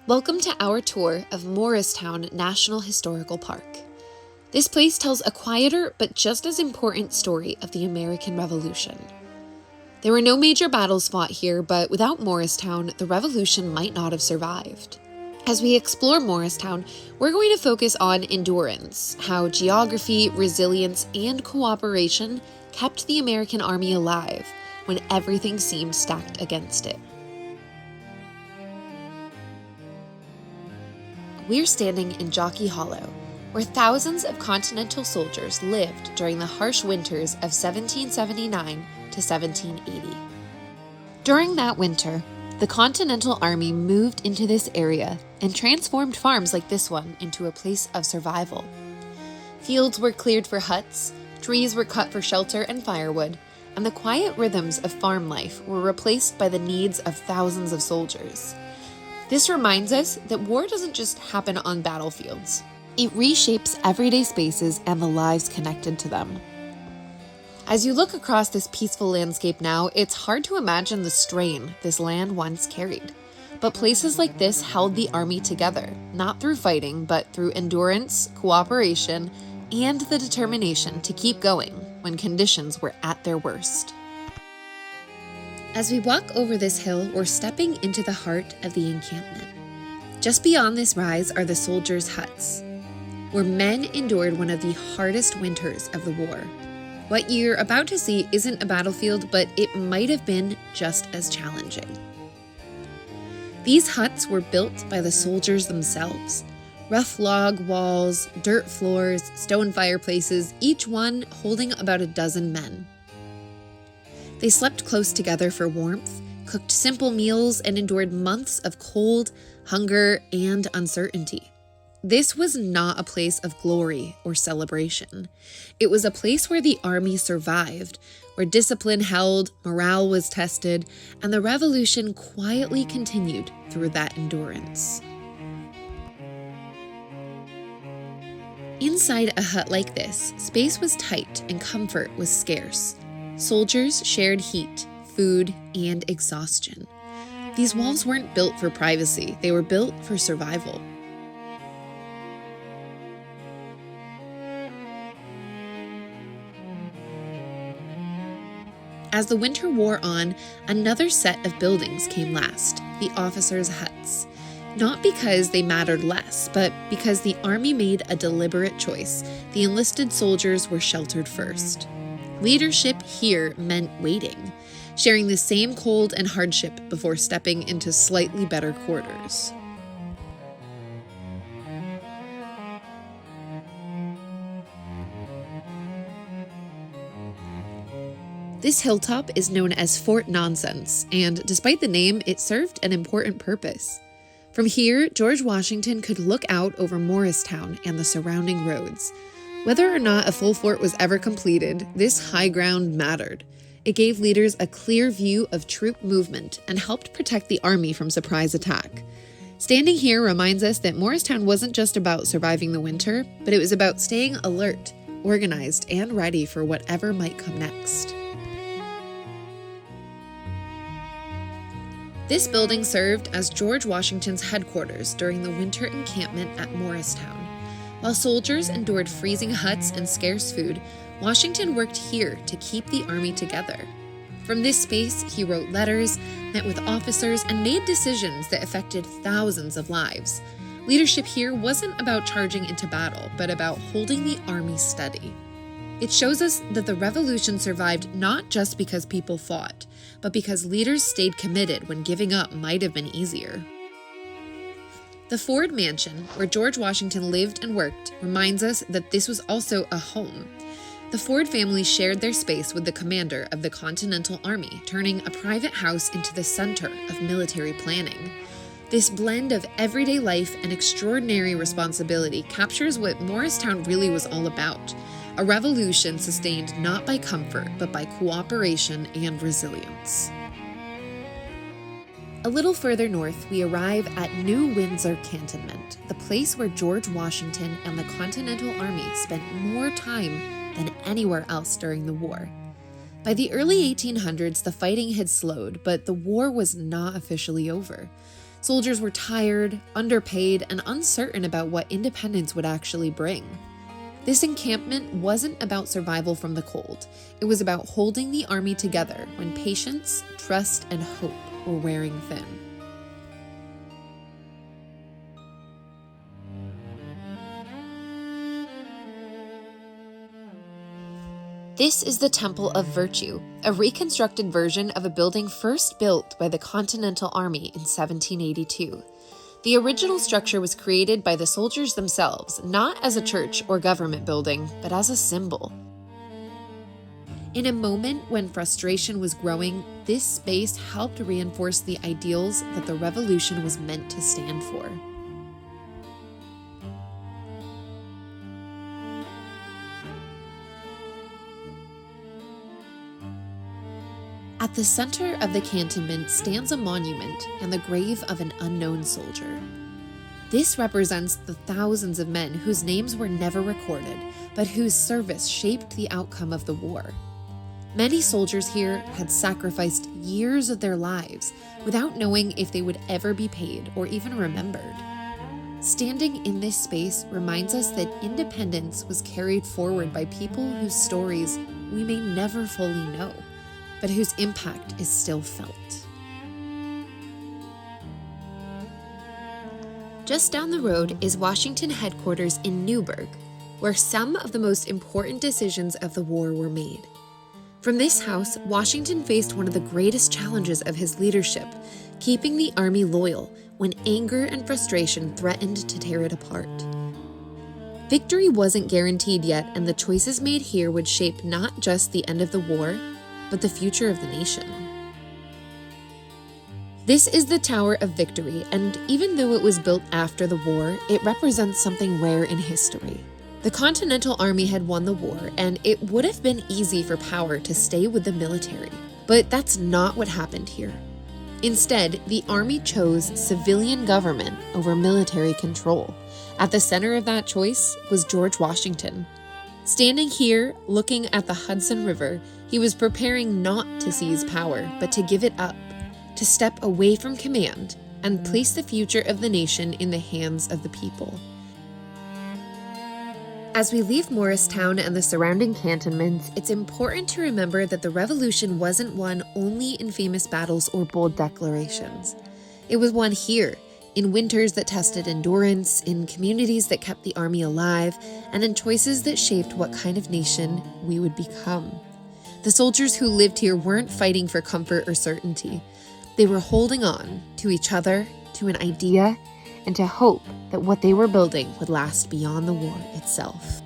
Welcome to our tour of Morristown National Historical Park. This place tells a quieter but just as important story of the American Revolution. There were no major battles fought here, but without Morristown, the Revolution might not have survived. As we explore Morristown, we're going to focus on endurance, how geography, resilience, and cooperation kept the American Army alive when everything seemed stacked against it. We're standing in Jockey Hollow, where thousands of Continental soldiers lived during the harsh winters of 1779 to 1780. During that winter, the Continental Army moved into this area and transformed farms like this one into a place of survival. Fields were cleared for huts, trees were cut for shelter and firewood, and the quiet rhythms of farm life were replaced by the needs of thousands of soldiers. This reminds us that war doesn't just happen on battlefields. It reshapes everyday spaces and the lives connected to them. As you look across this peaceful landscape now, it's hard to imagine the strain this land once carried. But places like this held the army together, not through fighting, but through endurance, cooperation, and the determination to keep going when conditions were at their worst. As we walk over this hill, we're stepping into the heart of the encampment. Just beyond this rise are the soldiers' huts, where men endured one of the hardest winters of the war. What you're about to see isn't a battlefield, but it might have been just as challenging. These huts were built by the soldiers themselves. Rough log walls, dirt floors, stone fireplaces, each one holding about a dozen men. They slept close together for warmth, cooked simple meals, and endured months of cold, hunger, and uncertainty. This was not a place of glory or celebration. It was a place where the army survived, where discipline held, morale was tested, and the revolution quietly continued through that endurance. Inside a hut like this, space was tight and comfort was scarce. Soldiers shared heat, food, and exhaustion. These walls weren't built for privacy, they were built for survival. As the winter wore on, another set of buildings came last, the officers' huts. Not because they mattered less, but because the army made a deliberate choice. The enlisted soldiers were sheltered first. Leadership here meant waiting, sharing the same cold and hardship before stepping into slightly better quarters. This hilltop is known as Fort Nonsense, and despite the name, it served an important purpose. From here, George Washington could look out over Morristown and the surrounding roads. Whether or not a full fort was ever completed, this high ground mattered. It gave leaders a clear view of troop movement and helped protect the army from surprise attack. Standing here reminds us that Morristown wasn't just about surviving the winter, but it was about staying alert, organized, and ready for whatever might come next. This building served as George Washington's headquarters during the winter encampment at Morristown. While soldiers endured freezing huts and scarce food, Washington worked here to keep the army together. From this space, he wrote letters, met with officers, and made decisions that affected thousands of lives. Leadership here wasn't about charging into battle, but about holding the army steady. It shows us that the revolution survived not just because people fought, but because leaders stayed committed when giving up might have been easier. The Ford Mansion, where George Washington lived and worked, reminds us that this was also a home. The Ford family shared their space with the commander of the Continental Army, turning a private house into the center of military planning. This blend of everyday life and extraordinary responsibility captures what Morristown really was all about, a revolution sustained not by comfort, but by cooperation and resilience. A little further north, we arrive at New Windsor Cantonment, the place where George Washington and the Continental Army spent more time than anywhere else during the war. By the early 1800s, the fighting had slowed, but the war was not officially over. Soldiers were tired, underpaid, and uncertain about what independence would actually bring. This encampment wasn't about survival from the cold. It was about holding the army together when patience, trust, and hope were wearing thin. This is the Temple of Virtue, a reconstructed version of a building first built by the Continental Army in 1782. The original structure was created by the soldiers themselves, not as a church or government building, but as a symbol. In a moment when frustration was growing, this space helped reinforce the ideals that the revolution was meant to stand for. At the center of the cantonment stands a monument and the grave of an unknown soldier. This represents the thousands of men whose names were never recorded, but whose service shaped the outcome of the war. Many soldiers here had sacrificed years of their lives without knowing if they would ever be paid or even remembered. Standing in this space reminds us that independence was carried forward by people whose stories we may never fully know, but whose impact is still felt. Just down the road is Washington headquarters in Newburgh, where some of the most important decisions of the war were made. From this house, Washington faced one of the greatest challenges of his leadership, keeping the army loyal when anger and frustration threatened to tear it apart. Victory wasn't guaranteed yet, and the choices made here would shape not just the end of the war, but the future of the nation. This is the Tower of Victory, and even though it was built after the war, it represents something rare in history. The Continental Army had won the war, and it would have been easy for power to stay with the military. But that's not what happened here. Instead, the army chose civilian government over military control. At the center of that choice was George Washington. Standing here, looking at the Hudson River, he was preparing not to seize power, but to give it up, to step away from command and place the future of the nation in the hands of the people. As we leave Morristown and the surrounding cantonments, it's important to remember that the Revolution wasn't won only in famous battles or bold declarations. It was won here, in winters that tested endurance, in communities that kept the army alive, and in choices that shaped what kind of nation we would become. The soldiers who lived here weren't fighting for comfort or certainty. They were holding on to each other, to an idea, and to hope that what they were building would last beyond the war itself.